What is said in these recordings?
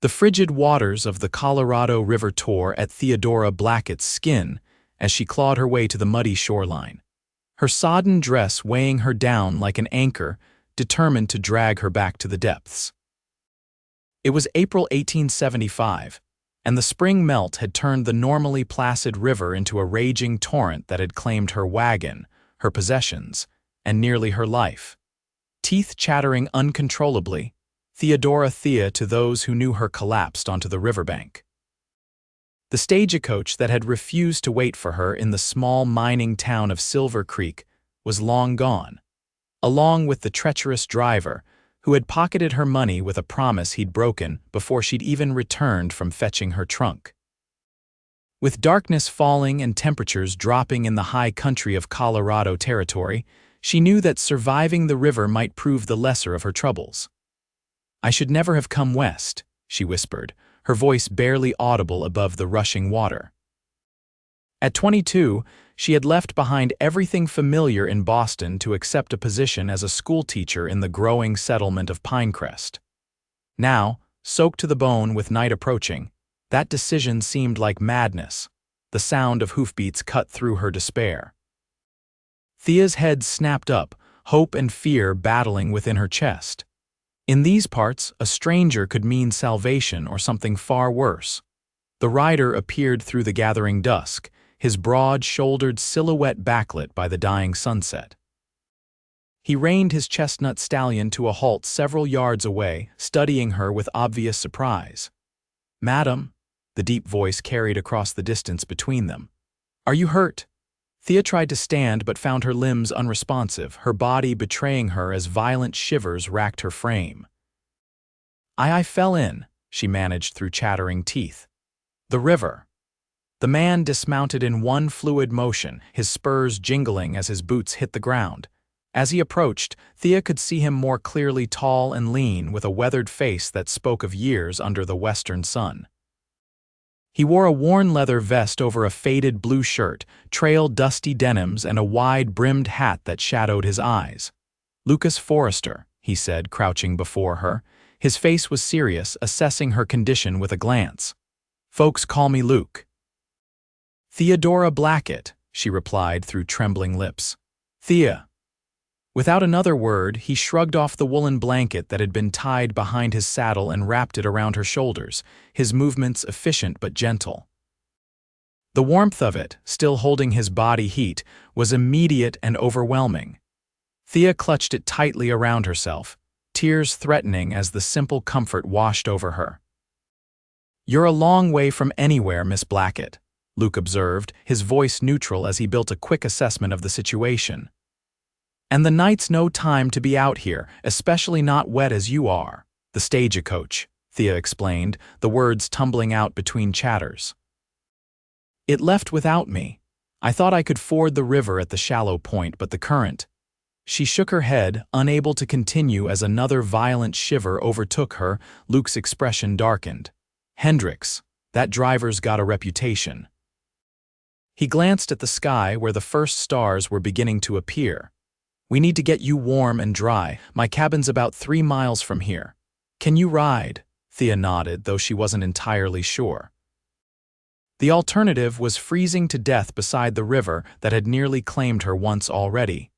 The frigid waters of the Colorado River tore at Theodora Blackett's skin as she clawed her way to the muddy shoreline, her sodden dress weighing her down like an anchor, determined to drag her back to the depths. It was April 1875, and the spring melt had turned the normally placid river into a raging torrent that had claimed her wagon, her possessions, and nearly her life. Teeth chattering uncontrollably, Thea to those who knew her collapsed onto the riverbank. The stagecoach that had refused to wait for her in the small mining town of Silver Creek was long gone, along with the treacherous driver who had pocketed her money with a promise he'd broken before she'd even returned from fetching her trunk. With darkness falling and temperatures dropping in the high country of Colorado territory, she knew that surviving the river might prove the lesser of her troubles. "I should never have come west," she whispered, her voice barely audible above the rushing water. At 22, she had left behind everything familiar in Boston to accept a position as a schoolteacher in the growing settlement of Pinecrest. Now, soaked to the bone with night approaching, that decision seemed like madness. The sound of hoofbeats cut through her despair. Thea's head snapped up, hope and fear battling within her chest. In these parts, a stranger could mean salvation or something far worse. The rider appeared through the gathering dusk, his broad-shouldered silhouette backlit by the dying sunset. He reined his chestnut stallion to a halt several yards away, studying her with obvious surprise. "Madam," the deep voice carried across the distance between them. "Are you hurt?" Thea tried to stand but found her limbs unresponsive, her body betraying her as violent shivers racked her frame. I fell in," she managed through chattering teeth. "The river." The man dismounted in one fluid motion, his spurs jingling as his boots hit the ground. As he approached, Thea could see him more clearly, tall and lean, with a weathered face that spoke of years under the western sun. He wore a worn leather vest over a faded blue shirt, trailed dusty denims, and a wide-brimmed hat that shadowed his eyes. "Lucas Forrester," he said, crouching before her. His face was serious, assessing her condition with a glance. "Folks call me Luke." "Theodora Blackett," she replied through trembling lips. "Thea." Without another word, he shrugged off the woolen blanket that had been tied behind his saddle and wrapped it around her shoulders, his movements efficient but gentle. The warmth of it, still holding his body heat, was immediate and overwhelming. Thea clutched it tightly around herself, tears threatening as the simple comfort washed over her. "You're a long way from anywhere, Miss Blackett," Luke observed, his voice neutral as he built a quick assessment of the situation. "And the night's no time to be out here, especially not wet as you are." "The stagecoach," Thea explained, the words tumbling out between chatters. "It left without me. I thought I could ford the river at the shallow point, but the current—" She shook her head, unable to continue as another violent shiver overtook her. Luke's expression darkened. "Hendricks, that driver's got a reputation." He glanced at the sky where the first stars were beginning to appear. "We need to get you warm and dry. My cabin's about 3 miles from here. Can you ride?" Thea nodded, though she wasn't entirely sure. The alternative was freezing to death beside the river that had nearly claimed her once already.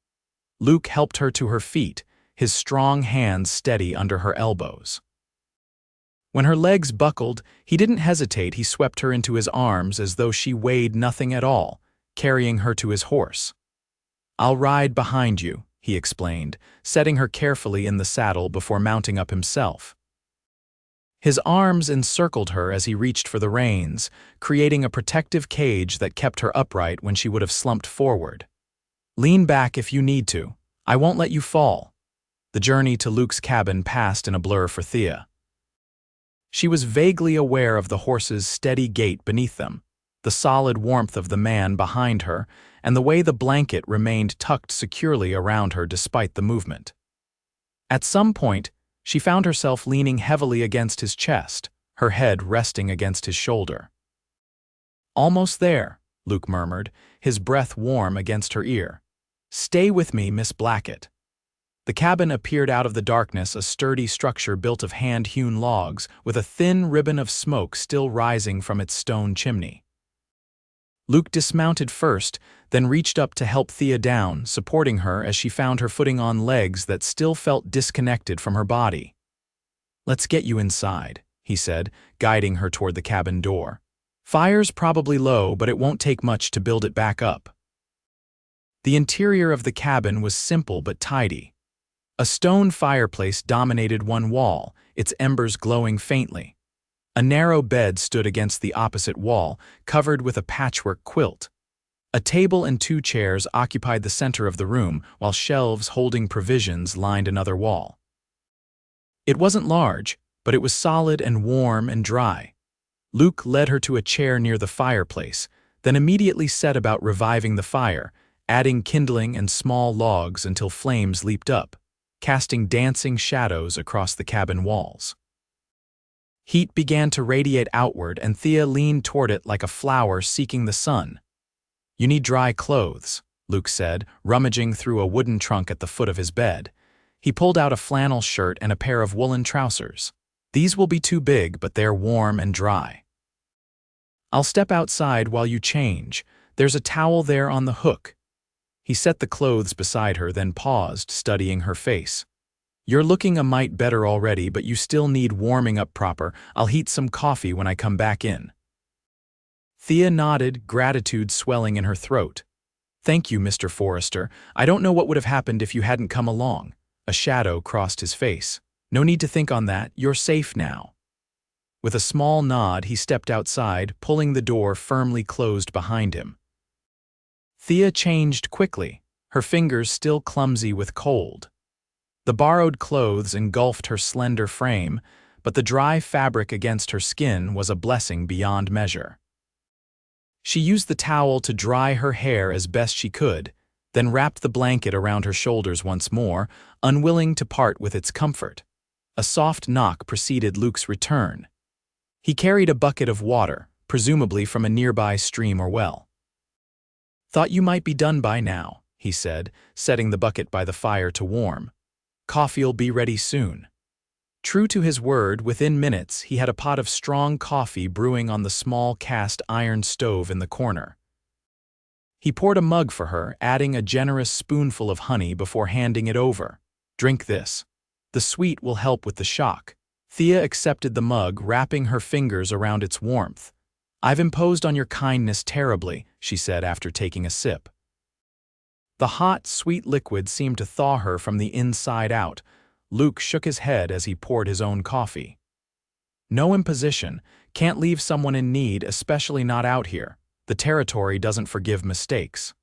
Luke helped her to her feet, his strong hands steady under her elbows. When her legs buckled, he didn't hesitate. He swept her into his arms as though she weighed nothing at all, carrying her to his horse. "I'll ride behind you," he explained, setting her carefully in the saddle before mounting up himself. His arms encircled her as he reached for the reins, creating a protective cage that kept her upright when she would have slumped forward. "Lean back if you need to. I won't let you fall." The journey to Luke's cabin passed in a blur for Thea. She was vaguely aware of the horse's steady gait beneath them, the solid warmth of the man behind her, and the way the blanket remained tucked securely around her despite the movement. At some point, she found herself leaning heavily against his chest, her head resting against his shoulder. "Almost there," Luke murmured, his breath warm against her ear. "Stay with me, Miss Blackett." The cabin appeared out of the darkness, a sturdy structure built of hand-hewn logs, with a thin ribbon of smoke still rising from its stone chimney. Luke dismounted first, then reached up to help Thea down, supporting her as she found her footing on legs that still felt disconnected from her body. "Let's get you inside," he said, guiding her toward the cabin door. "Fire's probably low, but it won't take much to build it back up." The interior of the cabin was simple but tidy. A stone fireplace dominated one wall, its embers glowing faintly. A narrow bed stood against the opposite wall, covered with a patchwork quilt. A table and 2 chairs occupied the center of the room, while shelves holding provisions lined another wall. It wasn't large, but it was solid and warm and dry. Luke led her to a chair near the fireplace, then immediately set about reviving the fire, adding kindling and small logs until flames leaped up, casting dancing shadows across the cabin walls. Heat began to radiate outward, and Thea leaned toward it like a flower seeking the sun. "You need dry clothes," Luke said, rummaging through a wooden trunk at the foot of his bed. He pulled out a flannel shirt and a pair of woolen trousers. "These will be too big, but they're warm and dry." "I'll step outside while you change. There's a towel there on the hook." He set the clothes beside her, then paused, studying her face. "You're looking a mite better already, but you still need warming up proper. I'll heat some coffee when I come back in." Thea nodded, gratitude swelling in her throat. "Thank you, Mr. Forrester. I don't know what would have happened if you hadn't come along." A shadow crossed his face. "No need to think on that. You're safe now." With a small nod, he stepped outside, pulling the door firmly closed behind him. Thea changed quickly, her fingers still clumsy with cold. The borrowed clothes engulfed her slender frame, but the dry fabric against her skin was a blessing beyond measure. She used the towel to dry her hair as best she could, then wrapped the blanket around her shoulders once more, unwilling to part with its comfort. A soft knock preceded Luke's return. He carried a bucket of water, presumably from a nearby stream or well. "Thought you might be done by now," he said, setting the bucket by the fire to warm. "Coffee'll be ready soon." True to his word, within minutes he had a pot of strong coffee brewing on the small cast iron stove in the corner. He poured a mug for her, adding a generous spoonful of honey before handing it over. "Drink this. The sweet will help with the shock." Thea accepted the mug, wrapping her fingers around its warmth. "I've imposed on your kindness terribly," she said after taking a sip. The hot, sweet liquid seemed to thaw her from the inside out. Luke shook his head as he poured his own coffee. "No imposition. Can't leave someone in need, especially not out here. The territory doesn't forgive mistakes."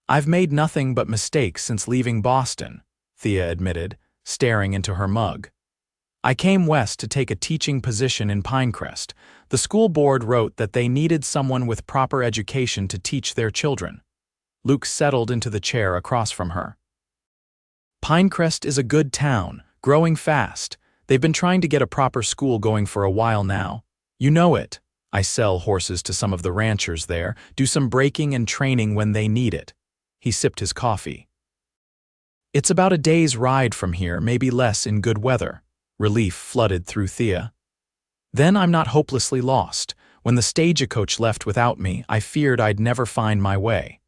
"I've made nothing but mistakes since leaving Boston," Thea admitted, staring into her mug. "I came west to take a teaching position in Pinecrest. The school board wrote that they needed someone with proper education to teach their children." Luke settled into the chair across from her. "Pinecrest is a good town, growing fast. They've been trying to get a proper school going for a while now. You know it. I sell horses to some of the ranchers there, do some breaking and training when they need it." He sipped his coffee. "It's about a day's ride from here, maybe less in good weather." Relief flooded through Thea. "Then I'm not hopelessly lost. When the stagecoach left without me, I feared I'd never find my way."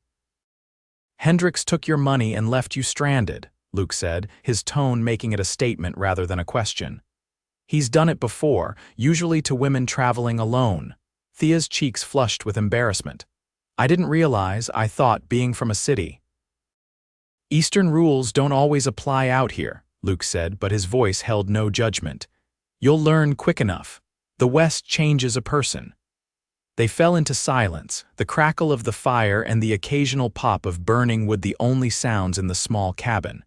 "Hendricks took your money and left you stranded," Luke said, his tone making it a statement rather than a question. "He's done it before, usually to women traveling alone." Thea's cheeks flushed with embarrassment. "I didn't realize, I thought, being from a city." "Eastern rules don't always apply out here," Luke said, but his voice held no judgment. "You'll learn quick enough. The West changes a person." They fell into silence, the crackle of the fire and the occasional pop of burning wood the only sounds in the small cabin.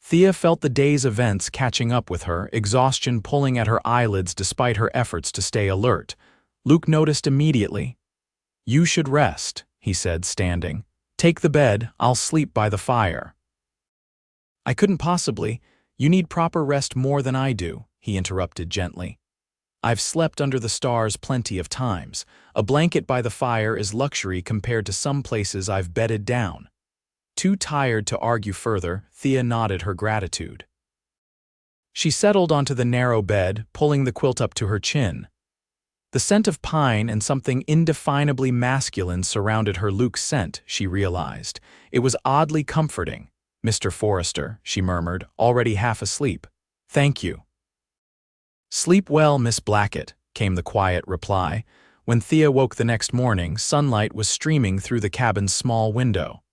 Thea felt the day's events catching up with her, exhaustion pulling at her eyelids despite her efforts to stay alert. Luke noticed immediately. "You should rest," he said, standing. "Take the bed, I'll sleep by the fire." "I couldn't possibly. You need proper rest more than I do," he interrupted gently. "I've slept under the stars plenty of times. A blanket by the fire is luxury compared to some places I've bedded down." Too tired to argue further, Thea nodded her gratitude. She settled onto the narrow bed, pulling the quilt up to her chin. The scent of pine and something indefinably masculine surrounded her Luke's scent, she realized. It was oddly comforting. "Mr. Forrester," she murmured, already half asleep. "Thank you." "Sleep well, Miss Blackett," came the quiet reply. When Thea woke the next morning, sunlight was streaming through the cabin's small window.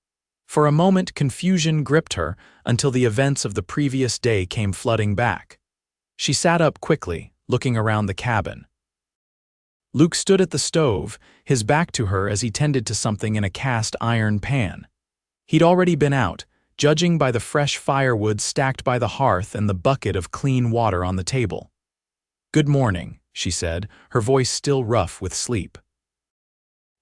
For a moment, confusion gripped her until the events of the previous day came flooding back. She sat up quickly, looking around the cabin. Luke stood at the stove, his back to her as he tended to something in a cast iron pan. He'd already been out, judging by the fresh firewood stacked by the hearth and the bucket of clean water on the table. "Good morning," she said, her voice still rough with sleep.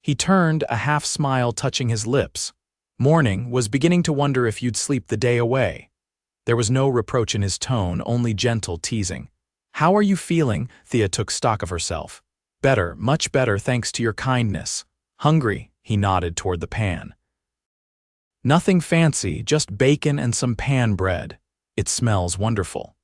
He turned, a half-smile touching his lips. "Morning, was beginning to wonder if you'd sleep the day away." There was no reproach in his tone, only gentle teasing. "How are you feeling?" Thea took stock of herself. "Better, much better, thanks to your kindness." "Hungry?" He nodded toward the pan. "Nothing fancy, just bacon and some pan bread. It smells wonderful."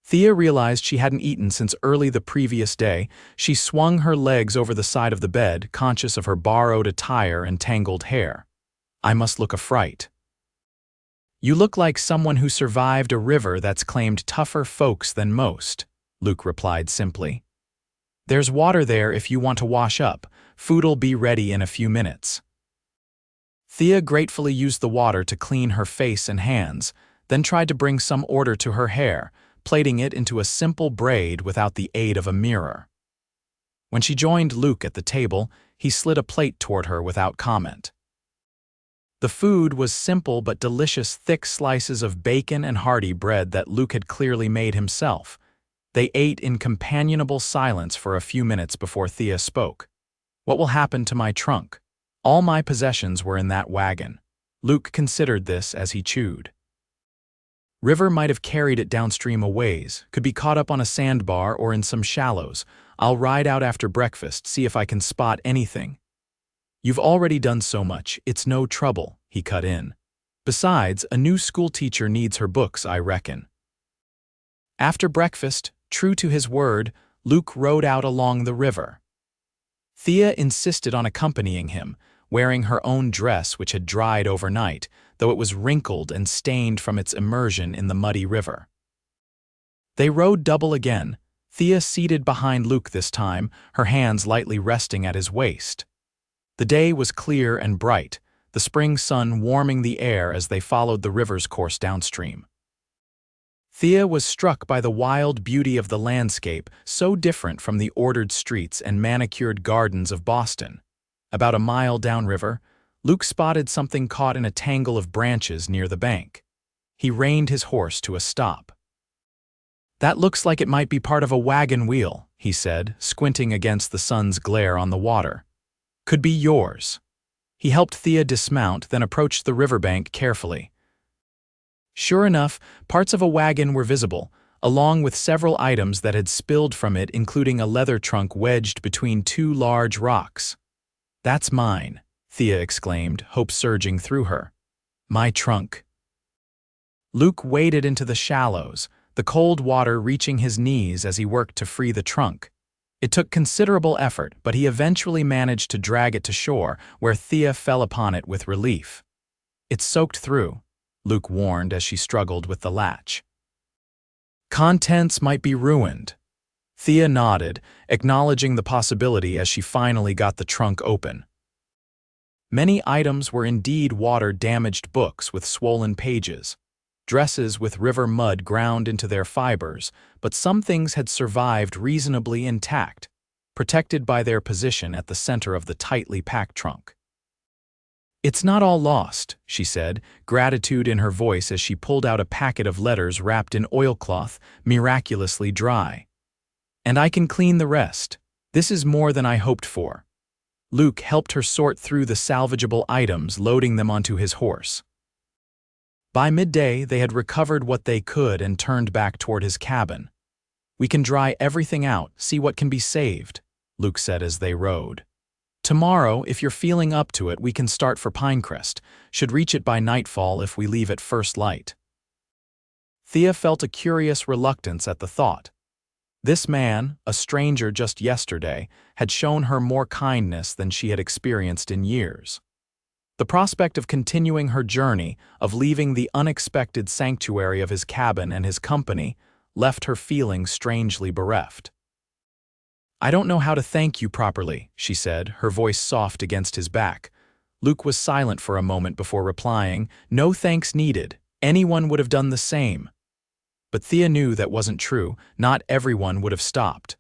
Thea realized she hadn't eaten since early the previous day. She swung her legs over the side of the bed, conscious of her borrowed attire and tangled hair. "I must look a fright." "You look like someone who survived a river that's claimed tougher folks than most," Luke replied simply. "There's water there if you want to wash up. Food'll be ready in a few minutes." Thea gratefully used the water to clean her face and hands, then tried to bring some order to her hair, plaiting it into a simple braid without the aid of a mirror. When she joined Luke at the table, he slid a plate toward her without comment. The food was simple but delicious, thick slices of bacon and hearty bread that Luke had clearly made himself. They ate in companionable silence for a few minutes before Thea spoke. "What will happen to my trunk? All my possessions were in that wagon." Luke considered this as he chewed. "River might have carried it downstream a ways, could be caught up on a sandbar or in some shallows. I'll ride out after breakfast, see if I can spot anything." "You've already done so much, it's no trouble," he cut in. "Besides, a new schoolteacher needs her books, I reckon." After breakfast, true to his word, Luke rode out along the river. Thea insisted on accompanying him, wearing her own dress which had dried overnight, though it was wrinkled and stained from its immersion in the muddy river. They rode double again, Thea seated behind Luke this time, her hands lightly resting at his waist. The day was clear and bright, the spring sun warming the air as they followed the river's course downstream. Thea was struck by the wild beauty of the landscape, so different from the ordered streets and manicured gardens of Boston. About a mile downriver, Luke spotted something caught in a tangle of branches near the bank. He reined his horse to a stop. "That looks like it might be part of a wagon wheel," he said, squinting against the sun's glare on the water. "Could be yours." He helped Thea dismount, then approached the riverbank carefully. Sure enough, parts of a wagon were visible, along with several items that had spilled from it, including a leather trunk wedged between two large rocks. "That's mine," Thea exclaimed, hope surging through her. "My trunk." Luke waded into the shallows, the cold water reaching his knees as he worked to free the trunk. It took considerable effort, but he eventually managed to drag it to shore, where Thea fell upon it with relief. "It's soaked through," Luke warned as she struggled with the latch. "Contents might be ruined." Thea nodded, acknowledging the possibility as she finally got the trunk open. Many items were indeed water-damaged books with swollen pages, dresses with river mud ground into their fibers, but some things had survived reasonably intact, protected by their position at the center of the tightly packed trunk. "It's not all lost," she said, gratitude in her voice as she pulled out a packet of letters wrapped in oilcloth, miraculously dry. "And I can clean the rest. This is more than I hoped for." Luke helped her sort through the salvageable items, loading them onto his horse. By midday, they had recovered what they could and turned back toward his cabin. "We can dry everything out, see what can be saved," Luke said as they rode. Tomorrow, if you're feeling up to it, we can start for Pinecrest. Should reach it by nightfall if we leave at first light. Thea felt a curious reluctance at the thought. This man, a stranger just yesterday, had shown her more kindness than she had experienced in years. The prospect of continuing her journey, of leaving the unexpected sanctuary of his cabin and his company, left her feeling strangely bereft. "I don't know how to thank you properly," she said, her voice soft against his back. Luke was silent for a moment before replying, "No thanks needed. Anyone would have done the same." But Thea knew that wasn't true. Not everyone would have stopped.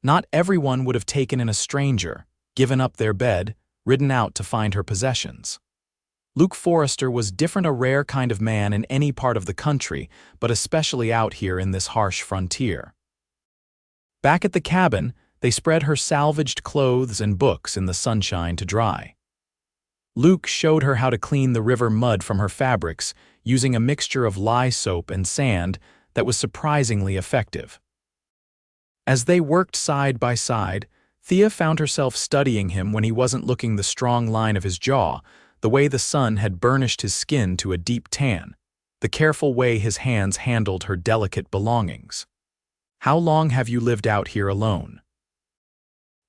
Not everyone would have taken in a stranger, given up their bed, ridden out to find her possessions. Luke Forrester was different, a rare kind of man in any part of the country, but especially out here in this harsh frontier. Back at the cabin, they spread her salvaged clothes and books in the sunshine to dry. Luke showed her how to clean the river mud from her fabrics using a mixture of lye soap and sand that was surprisingly effective. As they worked side by side, Thea found herself studying him when he wasn't looking, the strong line of his jaw, the way the sun had burnished his skin to a deep tan, the careful way his hands handled her delicate belongings. "How long have you lived out here alone?"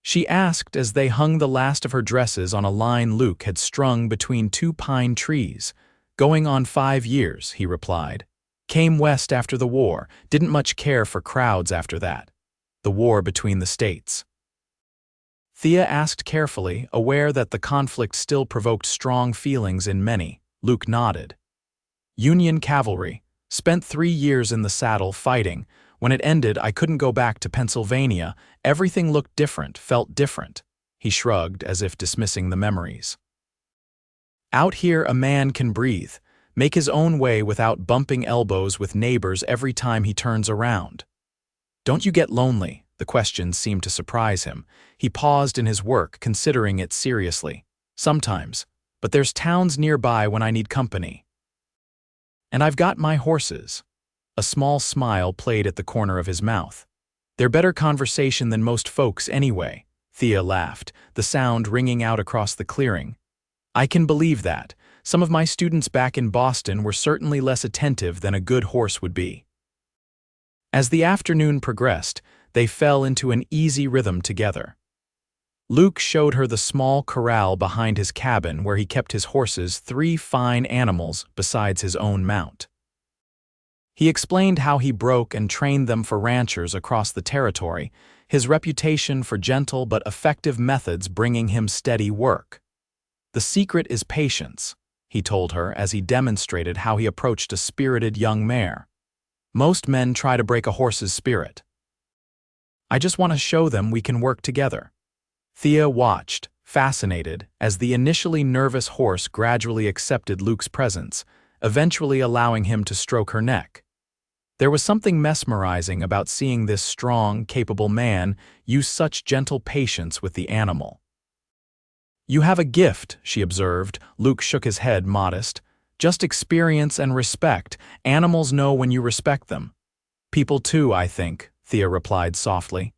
she asked as they hung the last of her dresses on a line Luke had strung between two pine trees. "Going on 5 years," he replied. "Came west after the war, didn't much care for crowds after that. The war between the states." Thea asked carefully, aware that the conflict still provoked strong feelings in many. Luke nodded. "Union cavalry. Spent 3 years in the saddle fighting. When it ended, I couldn't go back to Pennsylvania. Everything looked different, felt different." He shrugged as if dismissing the memories. "Out here, a man can breathe, make his own way without bumping elbows with neighbors every time he turns around." "Don't you get lonely?" The question seemed to surprise him. He paused in his work, considering it seriously. "Sometimes, but there's towns nearby when I need company. And I've got my horses." A small smile played at the corner of his mouth. "They're better conversation than most folks anyway," Thea laughed, the sound ringing out across the clearing. "I can believe that. Some of my students back in Boston were certainly less attentive than a good horse would be." As the afternoon progressed, they fell into an easy rhythm together. Luke showed her the small corral behind his cabin where he kept his horses, 3 fine animals besides his own mount. He explained how he broke and trained them for ranchers across the territory, his reputation for gentle but effective methods bringing him steady work. "The secret is patience," he told her as he demonstrated how he approached a spirited young mare. "Most men try to break a horse's spirit. I just want to show them we can work together." Thea watched, fascinated, as the initially nervous horse gradually accepted Luke's presence, eventually allowing him to stroke her neck. There was something mesmerizing about seeing this strong, capable man use such gentle patience with the animal. "You have a gift," she observed. Luke shook his head, modest. "Just experience and respect. Animals know when you respect them." "People too, I think," Thea replied softly.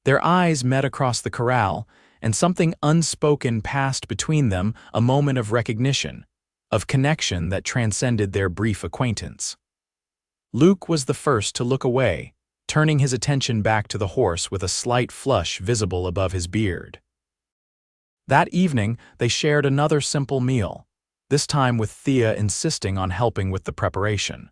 Their eyes met across the corral, and something unspoken passed between them, a moment of recognition, of connection that transcended their brief acquaintance. Luke was the first to look away, turning his attention back to the horse with a slight flush visible above his beard. That evening, they shared another simple meal, this time with Thea insisting on helping with the preparation.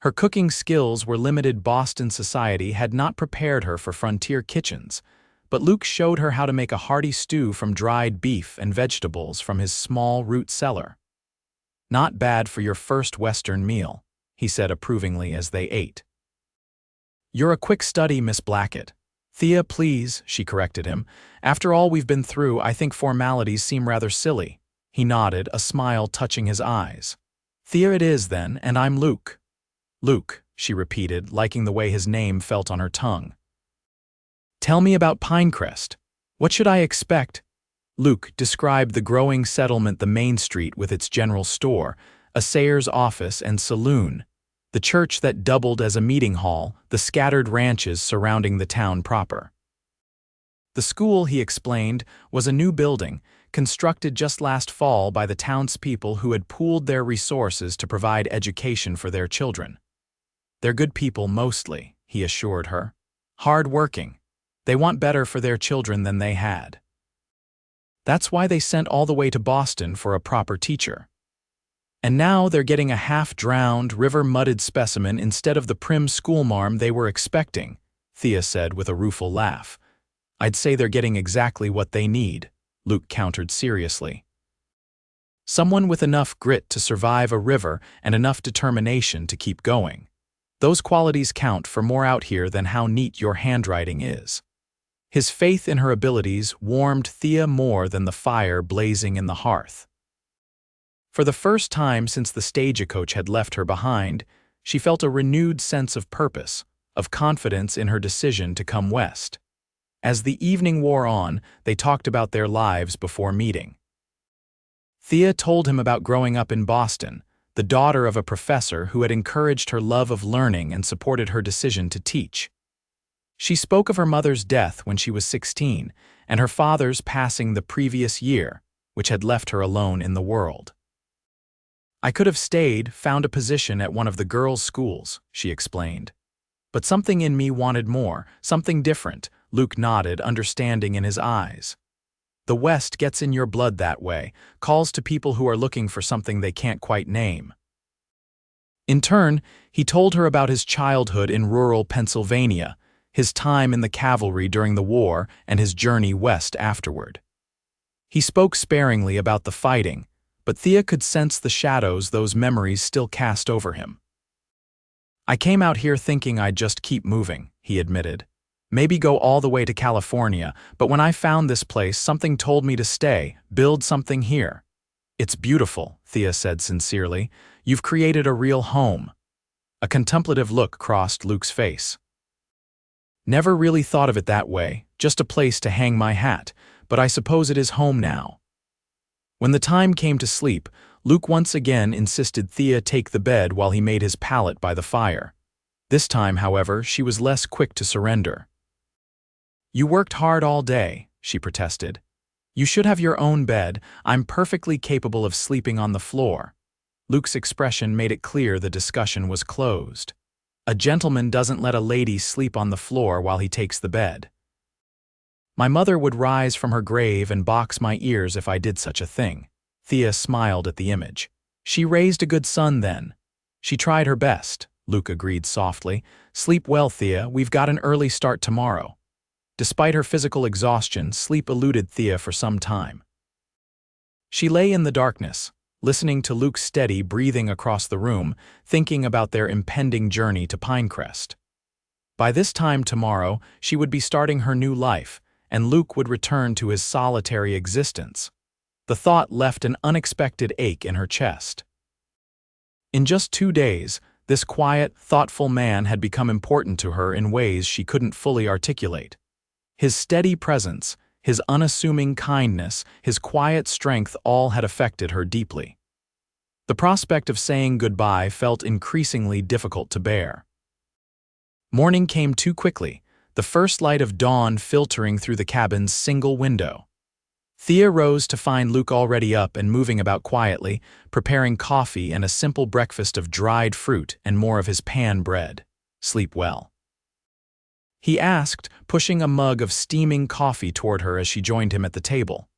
Her cooking skills were limited. Boston society had not prepared her for frontier kitchens, but Luke showed her how to make a hearty stew from dried beef and vegetables from his small root cellar. "Not bad for your first Western meal," he said approvingly as they ate. "You're a quick study, Miss Blackett." "Thea, please," she corrected him. "After all we've been through, I think formalities seem rather silly." He nodded, a smile touching his eyes. "Thea it is then, and I'm Luke." "Luke," she repeated, liking the way his name felt on her tongue. "Tell me about Pinecrest. What should I expect?" Luke described the growing settlement, the main street with its general store, a Sayer's office and saloon, the church that doubled as a meeting hall, the scattered ranches surrounding the town proper. The school, he explained, was a new building, constructed just last fall by the townspeople who had pooled their resources to provide education for their children. They're good people mostly, he assured her. Hard-working. They want better for their children than they had. That's why they sent all the way to Boston for a proper teacher. And now they're getting a half-drowned, river-mudded specimen instead of the prim schoolmarm they were expecting, Thea said with a rueful laugh. I'd say they're getting exactly what they need, Luke countered seriously. Someone with enough grit to survive a river and enough determination to keep going. Those qualities count for more out here than how neat your handwriting is. His faith in her abilities warmed Thea more than the fire blazing in the hearth. For the first time since the stagecoach had left her behind, she felt a renewed sense of purpose, of confidence in her decision to come west. As the evening wore on, they talked about their lives before meeting. Thea told him about growing up in Boston, the daughter of a professor who had encouraged her love of learning and supported her decision to teach. She spoke of her mother's death when she was 16 and her father's passing the previous year, which had left her alone in the world. I could have stayed, found a position at one of the girls' schools, she explained. But something in me wanted more, something different, Luke nodded, understanding in his eyes. The West gets in your blood that way, calls to people who are looking for something they can't quite name. In turn, he told her about his childhood in rural Pennsylvania, his time in the cavalry during the war, and his journey west afterward. He spoke sparingly about the fighting, but Thea could sense the shadows those memories still cast over him. I came out here thinking I'd just keep moving, he admitted. Maybe go all the way to California, but when I found this place, something told me to stay, build something here. It's beautiful, Thea said sincerely. You've created a real home. A contemplative look crossed Luke's face. Never really thought of it that way, just a place to hang my hat, but I suppose it is home now. When the time came to sleep, Luke once again insisted Thea take the bed while he made his pallet by the fire. This time, however, she was less quick to surrender. You worked hard all day, she protested. You should have your own bed. I'm perfectly capable of sleeping on the floor. Luke's expression made it clear the discussion was closed. A gentleman doesn't let a lady sleep on the floor while he takes the bed. My mother would rise from her grave and box my ears if I did such a thing. Thea smiled at the image. She raised a good son then. She tried her best, Luke agreed softly. Sleep well, Thea. We've got an early start tomorrow. Despite her physical exhaustion, sleep eluded Thea for some time. She lay in the darkness, listening to Luke's steady breathing across the room, thinking about their impending journey to Pinecrest. By this time tomorrow, she would be starting her new life, and Luke would return to his solitary existence. The thought left an unexpected ache in her chest. In just 2 days, this quiet, thoughtful man had become important to her in ways she couldn't fully articulate. His steady presence, his unassuming kindness, his quiet strength all had affected her deeply. The prospect of saying goodbye felt increasingly difficult to bear. Morning came too quickly, the first light of dawn filtering through the cabin's single window. Thea rose to find Luke already up and moving about quietly, preparing coffee and a simple breakfast of dried fruit and more of his pan bread. Sleep well, he asked, pushing a mug of steaming coffee toward her as she joined him at the table.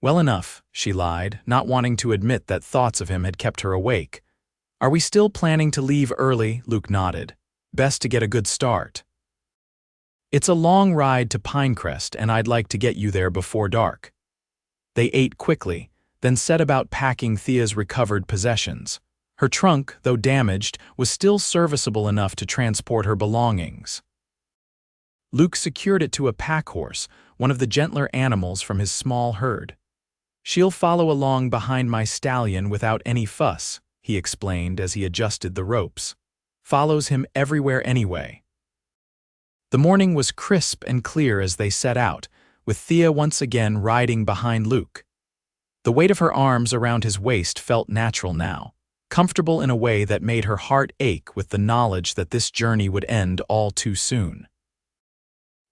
Well enough, she lied, not wanting to admit that thoughts of him had kept her awake. Are we still planning to leave early? Luke nodded. Best to get a good start. It's a long ride to Pinecrest, and I'd like to get you there before dark. They ate quickly, then set about packing Thea's recovered possessions. Her trunk, though damaged, was still serviceable enough to transport her belongings. Luke secured it to a pack horse, one of the gentler animals from his small herd. She'll follow along behind my stallion without any fuss, he explained as he adjusted the ropes. Follows him everywhere anyway. The morning was crisp and clear as they set out, with Thea once again riding behind Luke. The weight of her arms around his waist felt natural now, comfortable in a way that made her heart ache with the knowledge that this journey would end all too soon.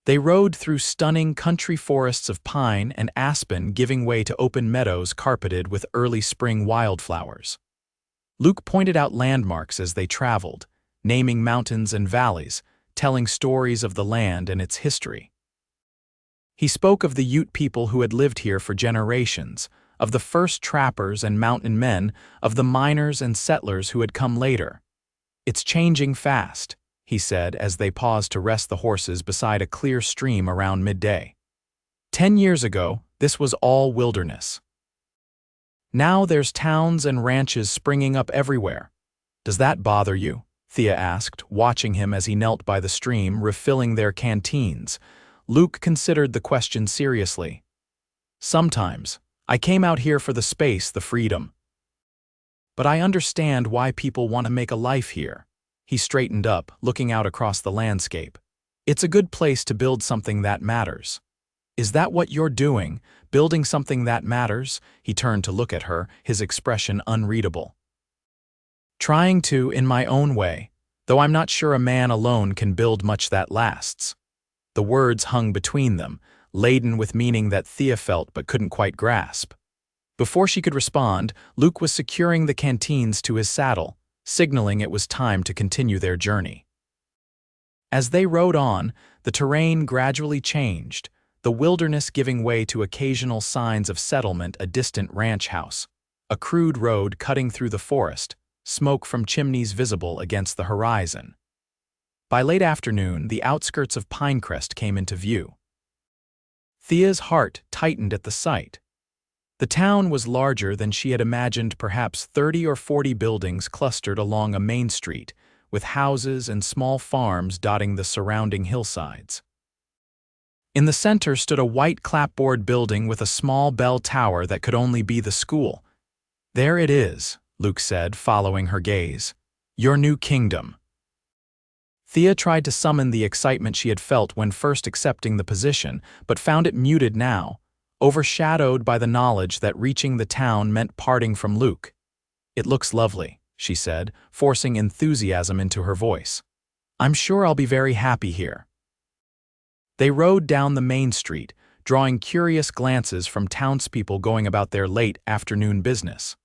They rode through stunning country forests of pine and aspen giving way to open meadows carpeted with early spring wildflowers. Luke pointed out landmarks as they traveled, naming mountains and valleys, telling stories of the land and its history. He spoke of the Ute people who had lived here for generations, of the first trappers and mountain men, of the miners and settlers who had come later. "It's changing fast," he said as they paused to rest the horses beside a clear stream around midday. 10 years ago, this was all wilderness. Now there's towns and ranches springing up everywhere. "Does that bother you?" Thea asked, watching him as he knelt by the stream, refilling their canteens. Luke considered the question seriously. "Sometimes. I came out here for the space, the freedom. But I understand why people want to make a life here." He straightened up, looking out across the landscape. "It's a good place to build something that matters." "Is that what you're doing, building something that matters?" He turned to look at her, his expression unreadable. "Trying to, in my own way, though I'm not sure a man alone can build much that lasts." The words hung between them, laden with meaning that Thea felt but couldn't quite grasp. Before she could respond, Luke was securing the canteens to his saddle, signaling it was time to continue their journey. As they rode on, the terrain gradually changed, the wilderness giving way to occasional signs of settlement, a distant ranch house, a crude road cutting through the forest, smoke from chimneys visible against the horizon. By late afternoon, the outskirts of Pinecrest came into view. Thea's heart tightened at the sight. The town was larger than she had imagined, perhaps 30 or 40 buildings clustered along a main street, with houses and small farms dotting the surrounding hillsides. In the center stood a white clapboard building with a small bell tower that could only be the school. "There it is," Luke said, following her gaze. "Your new kingdom." Thea tried to summon the excitement she had felt when first accepting the position, but found it muted now, overshadowed by the knowledge that reaching the town meant parting from Luke. "It looks lovely," she said, forcing enthusiasm into her voice. "I'm sure I'll be very happy here." They rode down the main street, drawing curious glances from townspeople going about their late afternoon business.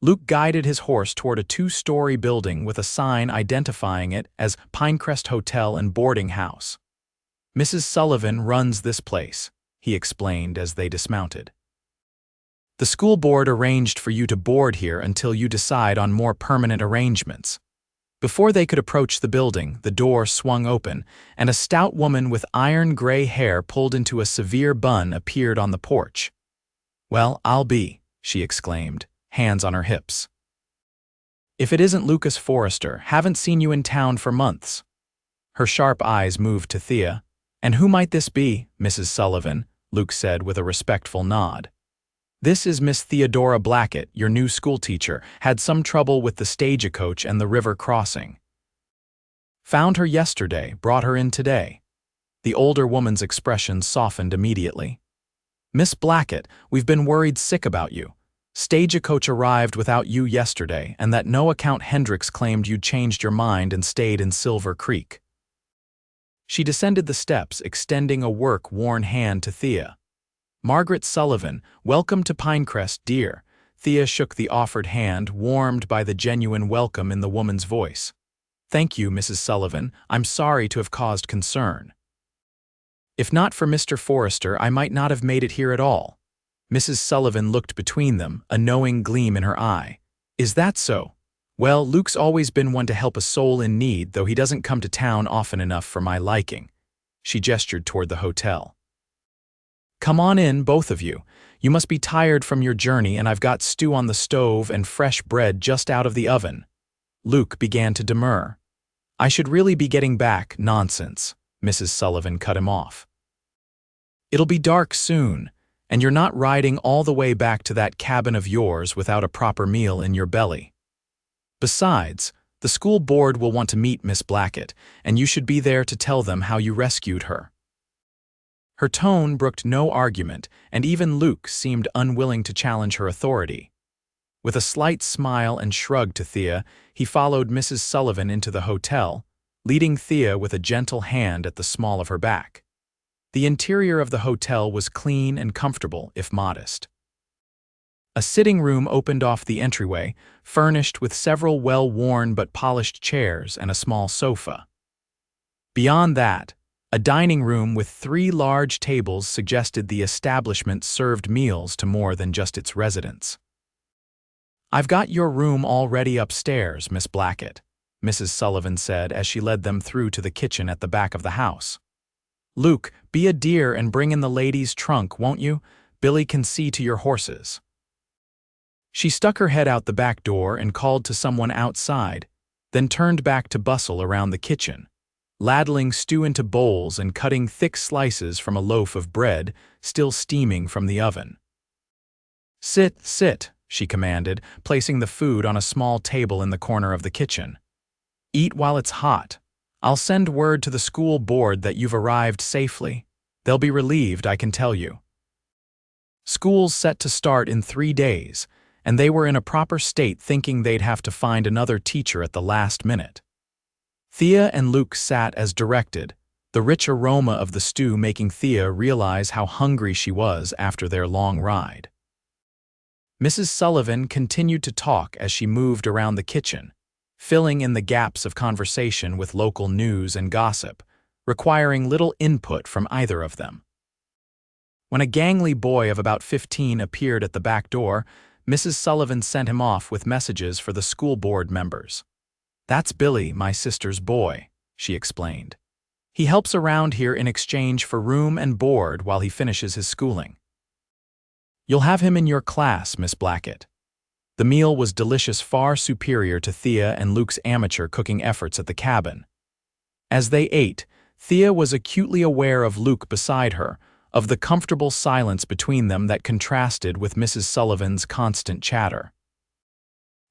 Luke guided his horse toward a 2-story building with a sign identifying it as Pinecrest Hotel and Boarding House. "Mrs. Sullivan runs this place," he explained as they dismounted. "The school board arranged for you to board here until you decide on more permanent arrangements." Before they could approach the building, the door swung open, and a stout woman with iron-gray hair pulled into a severe bun appeared on the porch. "Well, I'll be," she exclaimed, hands on her hips. "If it isn't Lucas Forrester, haven't seen you in town for months." Her sharp eyes moved to Thea. "And who might this be, Mrs. Sullivan?" Luke said with a respectful nod. "This is Miss Theodora Blackett, your new schoolteacher, had some trouble with the stagecoach and the river crossing. Found her yesterday, brought her in today." The older woman's expression softened immediately. "Miss Blackett, we've been worried sick about you. Stagecoach arrived without you yesterday, and that no account Hendricks claimed you'd changed your mind and stayed in Silver Creek." She descended the steps, extending a work-worn hand to Thea. "Margaret Sullivan, welcome to Pinecrest, dear." Thea shook the offered hand, warmed by the genuine welcome in the woman's voice. "Thank you, Mrs. Sullivan. I'm sorry to have caused concern. If not for Mr. Forrester, I might not have made it here at all." Mrs. Sullivan looked between them, a knowing gleam in her eye. "Is that so? Well, Luke's always been one to help a soul in need, though he doesn't come to town often enough for my liking." She gestured toward the hotel. "Come on in, both of you. You must be tired from your journey, and I've got stew on the stove and fresh bread just out of the oven." Luke began to demur. "I should really be getting back." "Nonsense," Mrs. Sullivan cut him off. "It'll be dark soon, and you're not riding all the way back to that cabin of yours without a proper meal in your belly. Besides, the school board will want to meet Miss Blackett, and you should be there to tell them how you rescued her." Her tone brooked no argument, and even Luke seemed unwilling to challenge her authority. With a slight smile and shrug to Thea, he followed Mrs. Sullivan into the hotel, leading Thea with a gentle hand at the small of her back. The interior of the hotel was clean and comfortable, if modest. A sitting room opened off the entryway, furnished with several well-worn but polished chairs and a small sofa. Beyond that, a dining room with 3 large tables suggested the establishment served meals to more than just its residents. "I've got your room already upstairs, Miss Blackett," Mrs. Sullivan said as she led them through to the kitchen at the back of the house. "Luke, be a dear and bring in the lady's trunk, won't you? Billy can see to your horses." She stuck her head out the back door and called to someone outside, then turned back to bustle around the kitchen, ladling stew into bowls and cutting thick slices from a loaf of bread still steaming from the oven. "Sit, sit," she commanded, placing the food on a small table in the corner of the kitchen. "Eat while it's hot. I'll send word to the school board that you've arrived safely. They'll be relieved, I can tell you." School's set to start in 3 days, and they were in a proper state thinking they'd have to find another teacher at the last minute. Thea and Luke sat as directed, the rich aroma of the stew making Thea realize how hungry she was after their long ride. Mrs. Sullivan continued to talk as she moved around the kitchen, filling in the gaps of conversation with local news and gossip, requiring little input from either of them. When a gangly boy of about 15 appeared at the back door, Mrs. Sullivan sent him off with messages for the school board members. "That's Billy, my sister's boy," she explained. "He helps around here in exchange for room and board while he finishes his schooling. You'll have him in your class, Miss Blackett." The meal was delicious, far superior to Thea and Luke's amateur cooking efforts at the cabin. As they ate, Thea was acutely aware of Luke beside her, of the comfortable silence between them that contrasted with Mrs. Sullivan's constant chatter.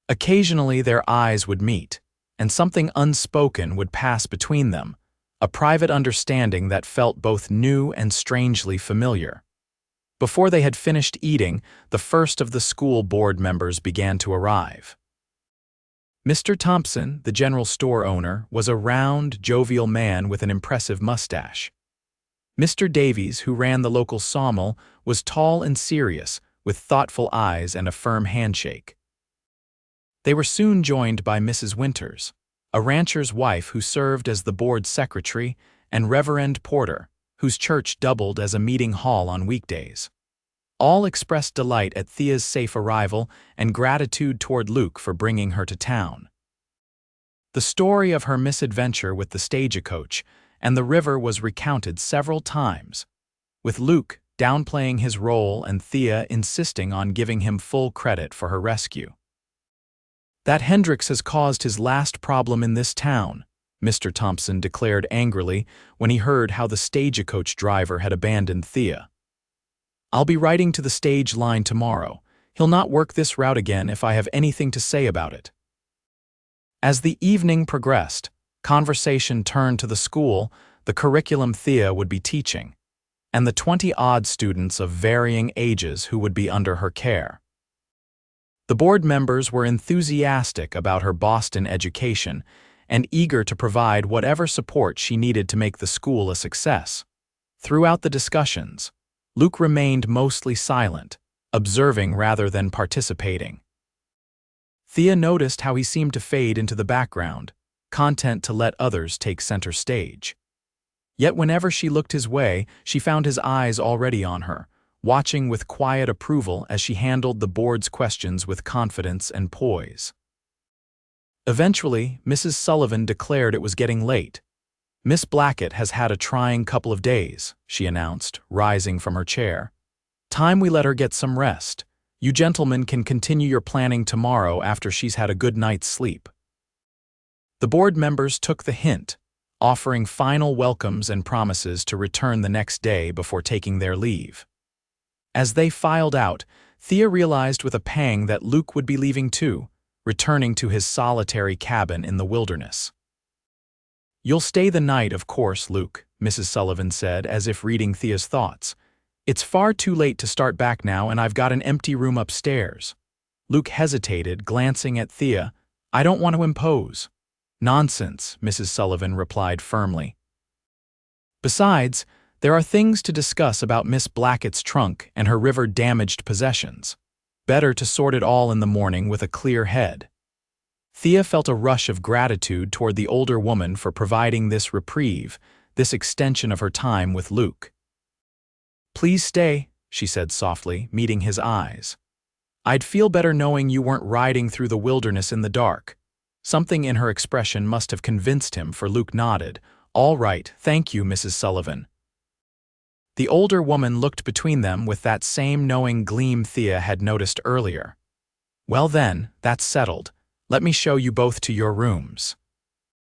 Occasionally their eyes would meet, and something unspoken would pass between them, a private understanding that felt both new and strangely familiar. Before they had finished eating, the first of the school board members began to arrive. Mr. Thompson, the general store owner, was a round, jovial man with an impressive mustache. Mr. Davies, who ran the local sawmill, was tall and serious, with thoughtful eyes and a firm handshake. They were soon joined by Mrs. Winters, a rancher's wife who served as the board secretary, and Reverend Porter, whose church doubled as a meeting hall on weekdays. All expressed delight at Thea's safe arrival and gratitude toward Luke for bringing her to town. The story of her misadventure with the stagecoach and the river was recounted several times, with Luke downplaying his role and Thea insisting on giving him full credit for her rescue. "That Hendricks has caused his last problem in this town," Mr. Thompson declared angrily when he heard how the stagecoach driver had abandoned Thea. "I'll be writing to the stage line tomorrow. He'll not work this route again if I have anything to say about it." As the evening progressed, conversation turned to the school, the curriculum Thea would be teaching, and the 20-odd students of varying ages who would be under her care. The board members were enthusiastic about her Boston education and eager to provide whatever support she needed to make the school a success. Throughout the discussions, Luke remained mostly silent, observing rather than participating. Thea noticed how he seemed to fade into the background, content to let others take center stage. Yet whenever she looked his way, she found his eyes already on her, watching with quiet approval as she handled the board's questions with confidence and poise. Eventually, Mrs. Sullivan declared it was getting late. "Miss Blackett has had a trying couple of days," she announced, rising from her chair. "Time we let her get some rest. You gentlemen can continue your planning tomorrow after she's had a good night's sleep." The board members took the hint, offering final welcomes and promises to return the next day before taking their leave. As they filed out, Thea realized with a pang that Luke would be leaving too, returning to his solitary cabin in the wilderness. "You'll stay the night, of course, Luke," Mrs. Sullivan said, as if reading Thea's thoughts. "It's far too late to start back now, and I've got an empty room upstairs." Luke hesitated, glancing at Thea. "I don't want to impose." "Nonsense," Mrs. Sullivan replied firmly. "Besides, There are things to discuss about Miss Blackett's trunk and her river-damaged possessions. Better to sort it all in the morning with a clear head. Thea felt a rush of gratitude toward the older woman for providing this reprieve, this extension of her time with Luke. "Please stay," she said softly, meeting his eyes. "I'd feel better knowing you weren't riding through the wilderness in the dark." Something in her expression must have convinced him, for Luke nodded. "All right, thank you, Mrs. Sullivan." The older woman looked between them with that same knowing gleam Thea had noticed earlier. "Well then, that's settled. Let me show you both to your rooms."